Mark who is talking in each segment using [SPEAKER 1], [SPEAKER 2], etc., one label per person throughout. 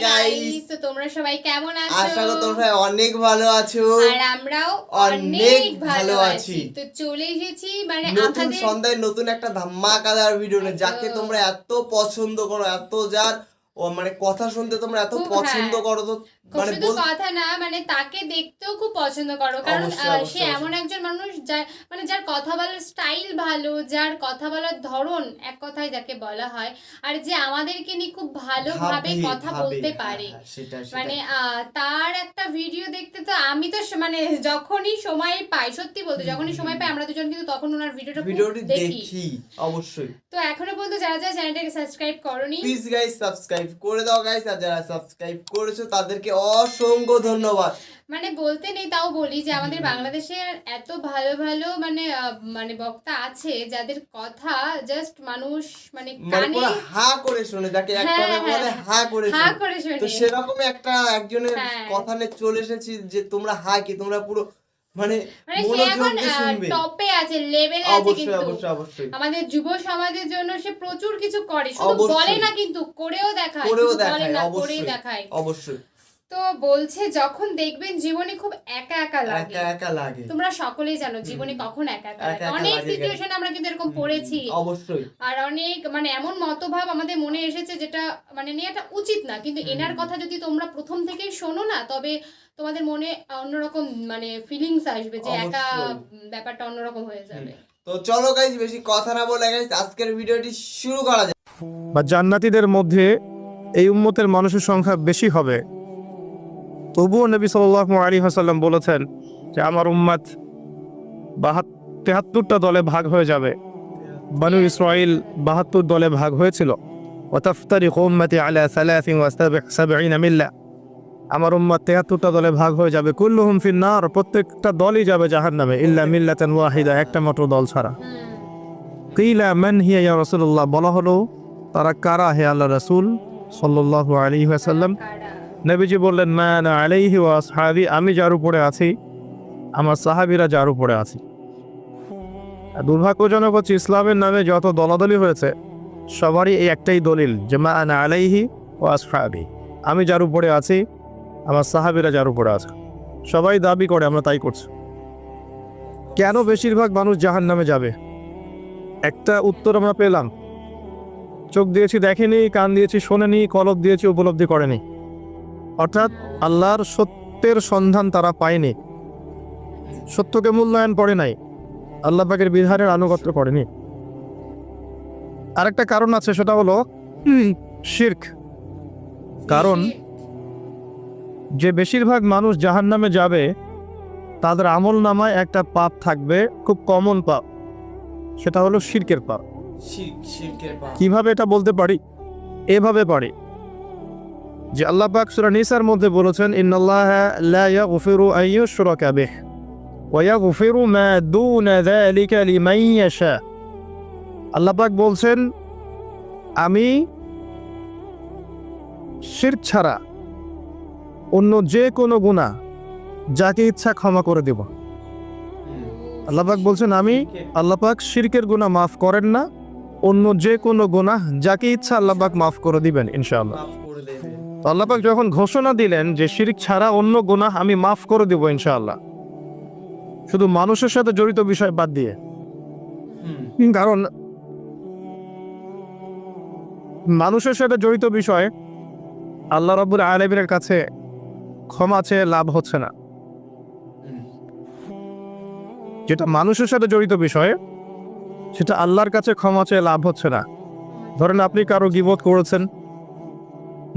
[SPEAKER 1] Guys, তো তোমরা সবাই কেমন আছো?
[SPEAKER 2] আশা করি তোমরা অনেক ভালো আছো
[SPEAKER 1] আর আমরাও
[SPEAKER 2] অনেক ভালো আছি।
[SPEAKER 1] তো চলে এসেছি মানে
[SPEAKER 2] নতুন
[SPEAKER 1] আপনাদের
[SPEAKER 2] সন্ধ্যায় নতুন একটা ধামাকাদার ভিডিও নিয়ে, যাকে তোমরা এত পছন্দ করো, এত যার মানে কথা শুনতে তোমরা এত পছন্দ করো, তো মানে
[SPEAKER 1] শুধু কথা না, মানে তাকে দেখতেও খুব পছন্দ করো, কারণ সে এমন একজন মানুষ যার মানে যার কথা বলার স্টাইল ভালো, যার কথা বলার ধরন এক কথায় যাকে বলা হয়, আর যে আমাদেরকে নিয়ে খুব ভালোভাবে কথা বলতে পারে। মানে তার একটা ভিডিও দেখতে তো আমি তো মানে যখনই সময় পাই, সত্যি বলতে যখনই সময় পাই আমরা দুজন কিন্তু তখন ওনার ভিডিওটি দেখি
[SPEAKER 2] অবশ্যই।
[SPEAKER 1] তো এখনো পর্যন্ত যারা যারা চ্যানেলটাকে সাবস্ক্রাইব করোনি,
[SPEAKER 2] প্লিজ গাইস সাবস্ক্রাইব করে দাও গাইস, আর যারা সাবস্ক্রাইব করেছো তাদেরকে অসংখ্য ধন্যবাদ।
[SPEAKER 1] মানে বলতে নেই, তাও বলি যে আমাদের বাংলাদেশে এত ভালো ভালো মানে মানে বক্তা আছে যাদের কথা জাস্ট মানুষ মানে কানে
[SPEAKER 2] হা করে শুনে, যাকে একবারে বলে হা করে শুনে। তো সেরকম একজনের কথা নিয়ে চলে এসেছি যে তোমরা কি তোমরা পুরো মানে মনোযোগ দিয়ে শুনবে।
[SPEAKER 1] টপে আছে, লেভেলে আছে, কিন্তু অবশ্যই আমাদের যুব সমাজের জন্য সে প্রচুর কিছু করে, শুধু বলে না কিন্তু করেও দেখায়,
[SPEAKER 2] অবশ্যই।
[SPEAKER 1] তো বলছে যখন দেখবেন জীবনে খুব একা একা লাগে, তোমরা সকলেই জানো জীবনে কখন একা একা লাগে। অনেক সিচুয়েশনে আমরা কিন্তু এরকম পড়েছি,
[SPEAKER 2] অবশ্যই।
[SPEAKER 1] আর অনেক মানে এমন মতভাব আমাদের মনে এসেছে যেটা মানে নেওয়াটা উচিত না, কিন্তু এনার কথা যদি তোমরা প্রথম থেকেই শোনো না, তবে তোমাদের মনে অন্যরকম মানে ফিলিংস আসবে যে একা ব্যাপারটা অন্যরকম হয়ে যাবে।
[SPEAKER 2] তো চলো গাইস, বেশি কথা না বলে গাইস আজকের ভিডিওটি শুরু করা যাক।
[SPEAKER 3] বা জান্নাতীদের মধ্যে এই উম্মতের মানুষের সংখ্যা বেশি হবে, তবুও নবী সাল্লাল্লাহু আলাইহি ওয়াসাল্লাম বলেছেন যে আমার উম্মত 73টা দলে ভাগ হয়ে যাবে। বনু ইসরাইল 72 দলে ভাগ হয়েছিল। ওয়াতাফতারিকু উম্মতি আলা 73 মিল্লা, আমার উম্মত 73টা দলে ভাগ হয়ে যাবে। কুল্লুহুম ফিন্নার, প্রত্যেকটা দলই যাবে জাহান্নামে, ইল্লা মিল্লাতান ওয়াহিদা, একটা মাত্র দল ছাড়া। কিলা মান হিয়া ইয়া রাসূলুল্লাহ, বলা হলো তারা কারা হে আল্লাহ রাসূল সাল্লাল্লাহু আলাইহি ওয়াসাল্লাম? নবীজি বললেন মা আনা আলাইহি ওয়া আসহাবি, আমি যার উপরে আছি, আমার সাহাবীরা যার উপরে আছে। দুর্ভাগ্যজনক হচ্ছে ইসলামের নামে যত দলাদলি হয়েছে সবারই এই একটাই দলিল যে মা আনা আলাইহি ওয়া আসহাবি, আমি যার উপরে আছি, আমার সাহাবীরা যার উপরে আছে। সবাই দাবি করে আমরা তাই করছি। কেন বেশিরভাগ মানুষ জাহান্নামে যাবে? একটা উত্তর আমরা পেলাম, চোখ দিয়েছি দেখেনি, কান দিয়েছি শোনেনি, কলব দিয়েছি উপলব্ধি করেনি। অর্থাৎ আল্লাহর সত্যের সন্ধান তারা পায়নি, সত্যকে মূল্যায়ন করে নাই, আল্লাহ পাকের বিধানের আনুগত্য করেনি। আরেকটা কারণ আছে, সেটা হলো শিরক। কারণ যে বেশিরভাগ মানুষ জাহান্নামে যাবে তাদের আমল নামায় একটা পাপ থাকবে, খুব কমন পাপ, সেটা হলো শিরকের পাপ। কিভাবে এটা বলতে পারি? এভাবে পারি যে আল্লাহ পাক সূরা নিসার মধ্যে বলেছেন ইন্নাল্লাহা লা ইয়াগফিরু আন ইউশরাকা বিহি ওয়া ইয়াগফিরু মা দুনা যালিকা লিমান ইয়াশা। আল্লাহ পাক বলছেন আমি শিরক ছাড়া অন্য যে কোনো গুনাহ যাকে ইচ্ছা ক্ষমা করে দেব। আল্লাহ পাক বলছেন আমি, আল্লাহ পাক শিরকের গুনাহ মাফ করেন না, অন্য যে কোনো গুনাহ যাকে ইচ্ছা আল্লাহ পাক মাফ করে দিবেন ইনশাআল্লাহ। আল্লাহ পাক যখন ঘোষণা দিলেন যে শিরক ছাড়া অন্য গুনাহ আমি মাফ করে দেব ইনশাআল্লাহ, শুধু মানুষের সাথে জড়িত বিষয় বাদ দিয়ে। কারণ মানুষের সাথে জড়িত বিষয় আল্লাহ রাব্বুল আলামিনের কাছে ক্ষমা চেয়ে লাভ হচ্ছে না। যেটা মানুষের সাথে জড়িত বিষয় সেটা আল্লাহর কাছে ক্ষমা চেয়ে লাভ হচ্ছে না। ধরেন আপনি কারো গীবত করেছেন,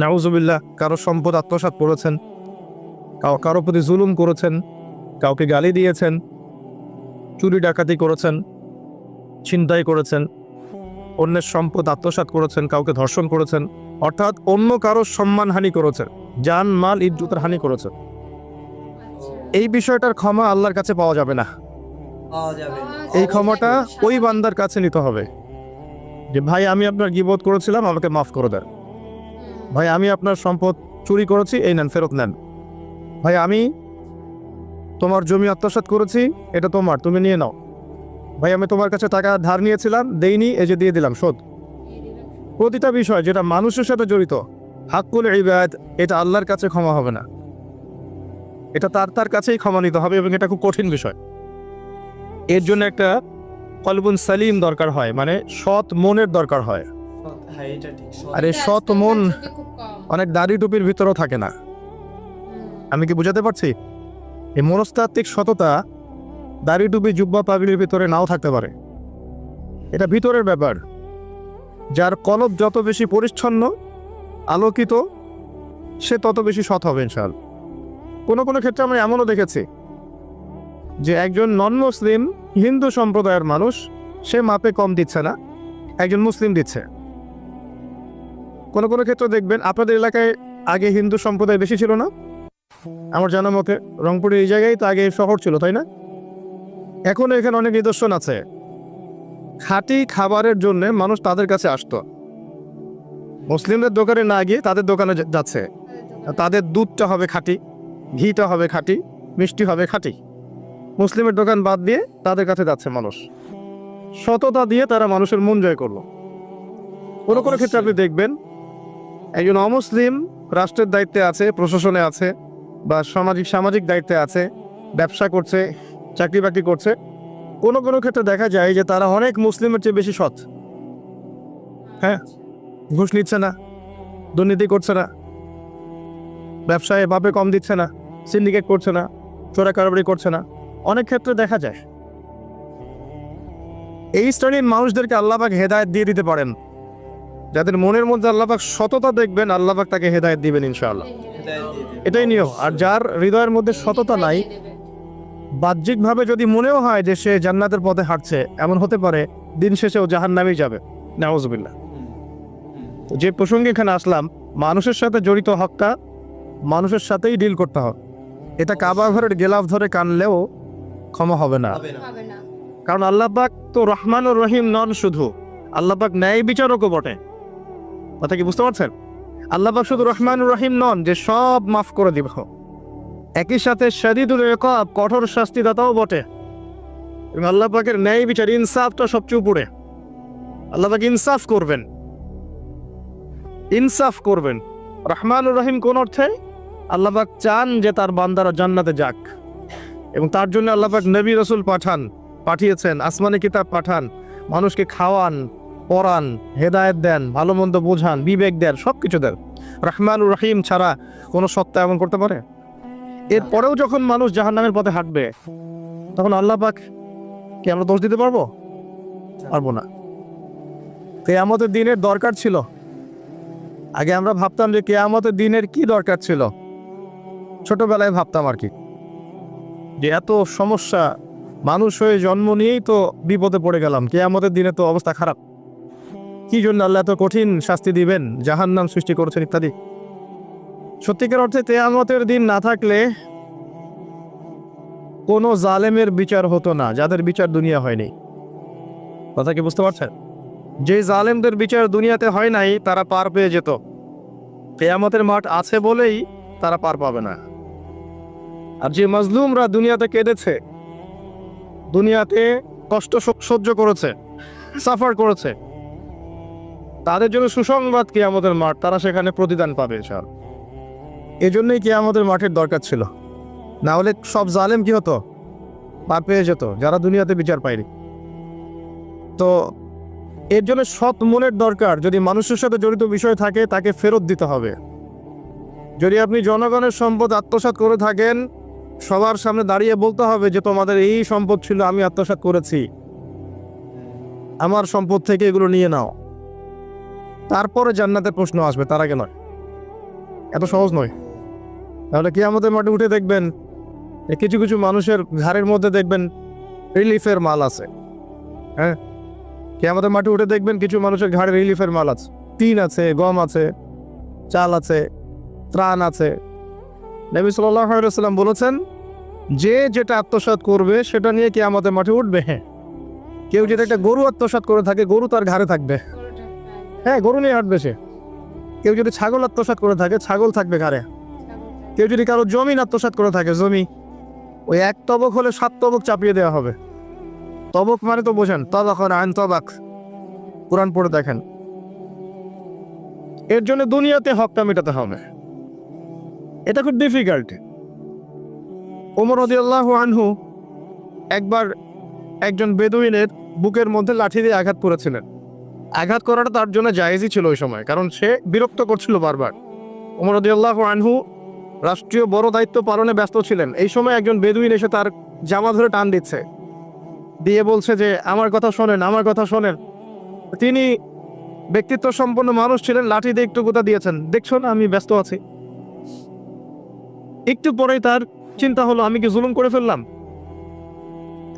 [SPEAKER 3] নাউজুবিল্লাহ, কারো সম্পদ আত্মসাৎ করেছেন, কারো প্রতি জুলুম করেছেন, কাউকে গালি দিয়েছেন, চুরি ডাকাতি করেছেন, ছিনতাই করেছেন, অন্যের সম্পদ আত্মসাৎ করেছেন, কাউকে ধর্ষণ করেছেন, অর্থাৎ অন্য কারো সম্মানহানি করেছেন, জান মাল ইজ্জতের হানি করেছেন। এই বিষয়টার ক্ষমা আল্লাহর কাছে পাওয়া যাবে না। এই ক্ষমাটা ওই বান্দার কাছে নিতে হবে যে ভাই আমি আপনার গীবত করেছিলাম, আমাকে মাফ করে দেন। ভাই আমি আপনার সম্পদ চুরি করেছি, এই নেন, ফেরত নেন। ভাই আমি তোমার জমি আত্মসাৎ করেছি, এটা তোমার, তুমি নিয়ে নাও। ভাই আমি তোমার কাছে টাকা ধার নিয়েছিলাম, দেইনি, এই যে দিয়ে দিলাম, শোধ। প্রতিটা বিষয় যেটা মানুষের সাথে জড়িত হাক্কুল ইবাদ, এটা আল্লাহর কাছে ক্ষমা হবে না, এটা তার কাছেই ক্ষমা নিতে হবে, এবং এটা খুব কঠিন বিষয়। এর জন্য একটা কলবুন সালিম দরকার হয়, মানে সৎ মনের দরকার হয়।
[SPEAKER 2] হ্যাঁ, এটা ঠিক।
[SPEAKER 3] আর এই সৎ মন অনেক দাড়ি টুপির ভিতরেও থাকে না। আমি কি বুঝাতে পারছি? এই মনস্তাত্ত্বিক সততা দাড়ি টুপি জুব্বা পাগড়ির ভিতরে নাও থাকতে পারে, এটা ভিতরের ব্যাপার। যার কলব যত বেশি পরিচ্ছন্ন আলোকিত, সে তত বেশি সৎ হবে ইনশাআল্লাহ। কোনো কোনো ক্ষেত্রে আমরা এমনও দেখেছি যে একজন নন মুসলিম হিন্দু সম্প্রদায়ের মানুষ, সে মাপে কম দিচ্ছে না, একজন মুসলিম দিচ্ছে। কোনো কোনো ক্ষেত্রে দেখবেন আপনাদের এলাকায় আগে হিন্দু সম্প্রদায় বেশি ছিল না? আমার জানা মতে রংপুরের এই জায়গায় তো আগে শহর ছিল, তাই না? এখনো এখানে অনেক নিদর্শন আছে, খাঁটি খাবারের জন্য মানুষ তাদের কাছে আসতো, মুসলিমদের দোকানে না গিয়ে তাদের দোকানে যাচ্ছে। তাদের দুধটা হবে খাঁটি, ঘিটা হবে খাঁটি, মিষ্টি হবে খাঁটি। মুসলিমের দোকান বাদ দিয়ে তাদের কাছে যাচ্ছে মানুষ, সততা দিয়ে তারা মানুষের মন জয় করলো। কোনো কোনো ক্ষেত্রে আপনি দেখবেন একজন অমুসলিম রাষ্ট্রের দায়িত্বে আছে, প্রশাসনে আছে, বা সামাজিক দায়িত্বে আছে, ব্যবসা করছে, চাকরি বাকরি করছে। কোনো কোনো ক্ষেত্রে দেখা যায় যে তারা অনেক মুসলিমের চেয়ে বেশি সৎ। হ্যাঁ, ঘুষ নিচ্ছে না, দুর্নীতি করছে না, ব্যবসায় ভাবে কম দিচ্ছে না, সিন্ডিকেট করছে না, চোরা কারবারি করছে না, অনেক ক্ষেত্রে দেখা যায়। এই শ্রেণীর মানুষদেরকে আল্লাহ পাক হেদায়েত দিয়ে দিতে পারেন। যাদের মনের মধ্যে আল্লাহ পাক সততা দেখবেন, আল্লাহ পাক তাকে হেদায়েত দিবেন ইনশাআল্লাহ, এটাই নিয়ম। আর যার হৃদয়ের মধ্যে সততা নাই, বাহ্যিকভাবে যদি মনেও হয় যে সে জান্নাতের পথে হাঁটছে, এমন হতে পারে দিন শেষেও জাহান্নামেই যাবে, নাউজুবিল্লাহ। যে প্রসঙ্গে এখানে আসলাম, মানুষের সাথে জড়িত হকটা মানুষের সাথেই ডিল করতে হবে। এটা কাবা ঘরের গেলাফ ধরে কানলেও ক্ষমা হবে না, কারণ আল্লাহ পাক তো রহমানুর রহিম নন, শুধু আল্লাহ পাক ন্যায় বিচারকও বটে। কথা কি বুঝতে পারছেন? আল্লাহ পাক শুধু রহমানুর রহিম নন যে সব মাফ করে দিব, একই সাথে শাদীদুল ইকাব, কঠোর শাস্তিদাতাও বটে। এবং আল্লাহ পাকের ন্যায় বিচার, ইনসাফটা সবচেয়ে উপরে। আল্লাহ পাক ইনসাফ করবেন, ইনসাফ করবেন। রহমানুর রহিম কোন অর্থে? আল্লাহ পাক চান যে তার বান্দারা জান্নাতে যাক, এবং তার জন্য আল্লাহ পাক নবী রাসূল পাঠিয়েছেন, আসমানি কিতাব পাঠান, মানুষকে খাওয়ান, পড়ান, হেদায়েত দেন, ভালো মন্দ বোঝান, বিবেক দেন, সবকিছু দেন। রহমানুর রহিম ছাড়া কোনো সত্তা এমন করতে পারে? এরপরেও যখন মানুষ জাহান্নামের পথে হাঁটবে, তখন আল্লাহ পাক কি আমরা দোষ দিতে পারবো? পারবো না। কিয়ামতের দিনের দরকার ছিল। আগে আমরা ভাবতাম যে কিয়ামতের দিনের কি দরকার ছিল, ছোটবেলায় ভাবতাম আর কি, যে এত সমস্যা, মানুষ হয়ে জন্ম নিয়েই তো বিপদে পড়ে গেলাম, কিয়ামতের দিনে তো অবস্থা খারাপ, কি জন্য আল্লাহ এত কঠিন শাস্তি দিবেন, জাহান্নাম সৃষ্টি করেছেন ইত্যাদি। সত্যিকার অর্থে কিয়ামতের দিন না থাকলে কোনো জালেমের বিচার হতো না, যাদের বিচার দুনিয়া হয়নি। কথা কি বুঝতে পারছেন? যে জালেমদের বিচার দুনিয়াতে হয় নাই, তারা পার পেয়ে যেত। কিয়ামতের মাঠ আছে বলেই তারা পার পাবে না। আর যে মাজলুমরা দুনিয়াতে কেঁদেছে, দুনিয়াতে কষ্ট সহ্য করেছে, সাফার করেছে, তাদের জন্য সুসংবাদ কিয়ামতের মাঠ, তারা সেখানে প্রতিদান পাবে ইনশাআল্লাহ। এজন্যই কিয়ামতের মাঠের দরকার ছিল, না হলে সব জালেম কি হতো? পার পেয়ে যেত, যারা দুনিয়াতে বিচার পায়নি। তো এর জন্য সৎ মনের দরকার। যদি মানুষের সাথে জড়িত বিষয় থাকে, তাকে ফেরত দিতে হবে। যদি আপনি জনগণের সম্পদ আত্মসাৎ করে থাকেন, সবার সামনে দাঁড়িয়ে বলতে হবে যে তোমাদের এই সম্পদ ছিল, আমি আত্মসাৎ করেছি, আমার সম্পদ থেকে এগুলো নিয়ে নাও। তারপরে জান্নাতের প্রশ্ন আসবে, তার আগে নয়। এত সহজ নয়। তাহলে কিয়ামতের মাঠে উঠে দেখবেন কিছু কিছু মানুষের ঘাড়ের মধ্যে দেখবেন রিলিফের মাল আছে। হ্যাঁ, কিয়ামতের মাঠে উঠে দেখবেন কিছু মানুষের ঘাড়ে রিলিফের মাল আছে, টিন আছে, গম আছে, চাল আছে, ত্রাণ আছে। নবী সাল্লাল্লাহু আলাইহি ওয়াসাল্লাম বলেছেন, যে যেটা আত্মসাৎ করবে সেটা নিয়ে কিয়ামতের মাঠে উঠবে। হ্যাঁ, কেউ যদি একটা গরু আত্মসাৎ করে থাকে, গরু তার ঘাড়ে থাকবে। হ্যাঁ, গরু নিয়ে হাঁটবে সে। কেউ যদি ছাগল আত্মসাৎ করে থাকে, ছাগল থাকবে ঘাড়ে। কেউ যদি কারো জমি আত্মসাৎ করে থাকে, জমি, ওই এক তবক হলে 7 তবক চাপিয়ে দেওয়া হবে। তবক মানে তো বোঝেন, তবাক আন তবাক, কোরআন পড়ে দেখেন। এর জন্য দুনিয়াতে হকটা মেটাতে হবে, এটা খুব ডিফিকাল্ট। ওমর রাদিয়াল্লাহু আনহু একবার একজন বেদুইনের বুকের মধ্যে লাঠি দিয়ে আঘাত করেছিলেন। আঘাত করাটা তার জন্য জায়েজই ছিল ওই সময়, কারণ সে বিরক্ত করছিল বারবার। ওমর রাদিয়াল্লাহু আনহু রাষ্ট্রীয় বড় দায়িত্ব পালনে ব্যস্ত ছিলেন। এই সময় একজন বেদুইন এসে তার জামা ধরে টান দিচ্ছে, দিয়ে বলছে যে আমার কথা শোনেন, আমার কথা শোনেন। তিনি ব্যক্তিত্ব সম্পন্ন মানুষ ছিলেন, লাঠি দিয়ে একটু গুতা দিয়েছেন, দেখছো না আমি ব্যস্ত আছি। একটু পরেই তার চিন্তা হলো আমি কি জুলুম করে ফেললাম।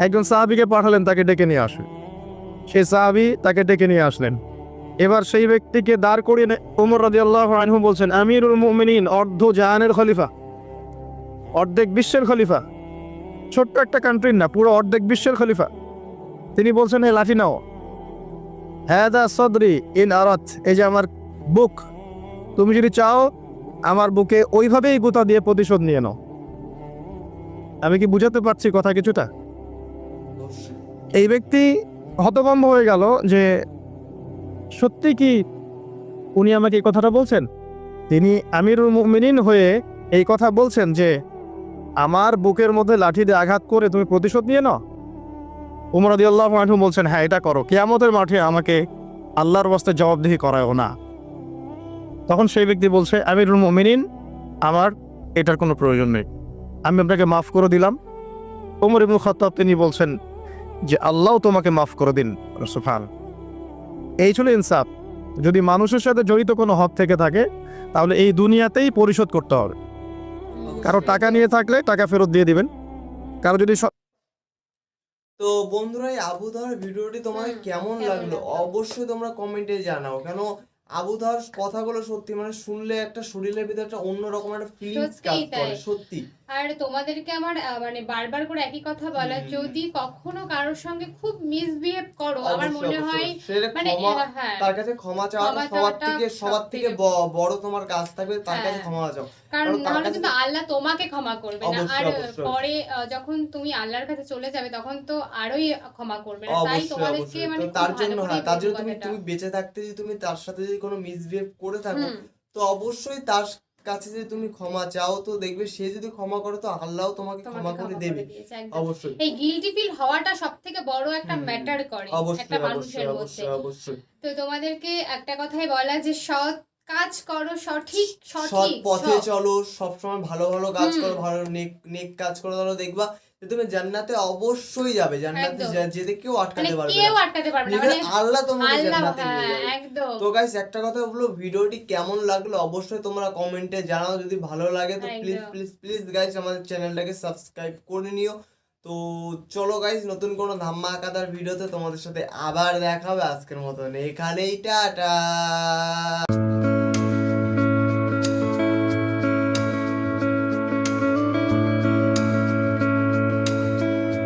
[SPEAKER 3] একজন সাহাবীকে পাঠালেন তাকে ডেকে নিয়ে আসেন। সেই সাহাবী তাকে ডেকে নিয়ে আসলেন। এবার সেই ব্যক্তিকে দাঁড় করিয়ে ওমর রাদিয়াল্লাহু আনহু বলছেন, আমিরুল মুমিনিন, অর্ধ জাহানের খলিফা, অর্ধেক বিশ্বের খলিফা, ছোট্ট একটা কান্ট্রির না, পুরো অর্ধেক বিশ্বের খলিফা। তিনি বলছেন এই লাঠি নাও, হাদা সদরি ইন আরাত, এই যে আমার বুক, তুমি যদি চাও আমার বুকে ওইভাবেই গুতা দিয়ে প্রতিশোধ নিয়ে নাও। আমি কি বুঝাতে পারছি কথা কিছুটা? এই ব্যক্তি হতভম্ব হয়ে গেল যে সত্যি কি উনি আমাকে এই কথাটা বলছেন? তিনি আমিরুল মুমিনিন হয়ে এই কথা বলছেন যে আমার বুকের মধ্যে লাঠি দিয়ে আঘাত করে তুমি প্রতিশোধ নিয়ে নাও। ওমর রাদিয়াল্লাহু আনহু বলছেন, হ্যাঁ এটা করো, কিয়ামতের মাঠে আমাকে আল্লাহর ওয়াস্তে জবাবদিহি করায়ও না। তখন সেই ব্যক্তি বলছে, আমিরুল মুমিনিন, আমার এটার কোনো প্রয়োজন নেই, আমি আপনাকে মাফ করে দিলাম। ওমর ইবনে খাত্তাব তিনি বলছেন যে আল্লাহ তোমাকে মাফ করে দিন। সুবহান। এই ছিল ইনসাফ। যদি মানুষের সাথে জড়িত কোনো হক থেকে থাকে তাহলে এই দুনিয়াতেই পরিশোধ করতে হবে। কারো টাকা নিয়ে থাকলে টাকা ফেরত দিয়ে দিবেন, কারো যদি
[SPEAKER 2] তো বন্ধুরা, এই আবু দাওয়ার ভিডিওটি তোমাদের কেমন লাগলো অবশ্যই তোমরা কমেন্টে জানাও। কেন আবু দাওয়ার কথাগুলো সত্যি মানে শুনলে একটা শরীরের ভিতরে একটা অন্যরকম একটা ফিলিংস কাজ করে সত্যি।
[SPEAKER 1] আর তোমাদেরকে আমার মানে বারবার করে একই কথা বলা, যদি কখনো কারোর সঙ্গে খুব মিসবিহেভ করো, আমার মনে হয় মানে
[SPEAKER 2] তার কাছে ক্ষমা চাওয়াটা সবার থেকে বড় তোমার কাজ থাকবে, তার কাছে ক্ষমা চাও,
[SPEAKER 1] কারণ নাহলে কিন্তু আল্লাহ তোমাকে ক্ষমা করবে না, আর পরে যখন তুমি আল্লাহর কাছে চলে যাবে তখন তো আরোই ক্ষমা করবে না। তাই তোমাদেরকে মানে
[SPEAKER 2] তার জন্য তুমি বেঁচে থাকতে যদি তুমি তার সাথে যদি কোনো মিসবিহেভ করে থাকো তো অবশ্যই তার কাছে যদি তুমি ক্ষমা চাও তো দেখবে সে যদি ক্ষমা করে তো আল্লাহও তোমাকে ক্ষমা করে দেবে। অবশ্যই
[SPEAKER 1] এই গিলটি ফিল হওয়াটা সবথেকে বড় একটা ম্যাটার করে একটা মানুষের মধ্যে। তো তোমাদেরকে একটা কথাই বলা যে সৎ কাজ করো, সঠিক
[SPEAKER 2] পথে চলো, সবসময় ভালো ভালো কাজ করো, ভালো নেক কাজ করো, তাহলে দেখবা যে তুমি জান্নাতে অবশ্যই যাবে। জান্নাতে যেতে কেউ আটকাতে পারবে না, মানে আল্লাহ তোমাকে জান্নাতে নিয়ে যাবে একদম। তো গাইস একটা কথা বলবো, ভিডিওটি কেমন লাগলো অবশ্যই তোমরা কমেন্টে জানাও। যদি ভালো লাগে তো প্লিজ গাইস আমাদের চ্যানেলটাকে সাবস্ক্রাইব করে নিও। তো চলো গাইস, নতুন কোনো ধামাকাদার ভিডিওতে তোমাদের সাথে আবার দেখা হবে। আজকের মতন এখানেই, টাটা।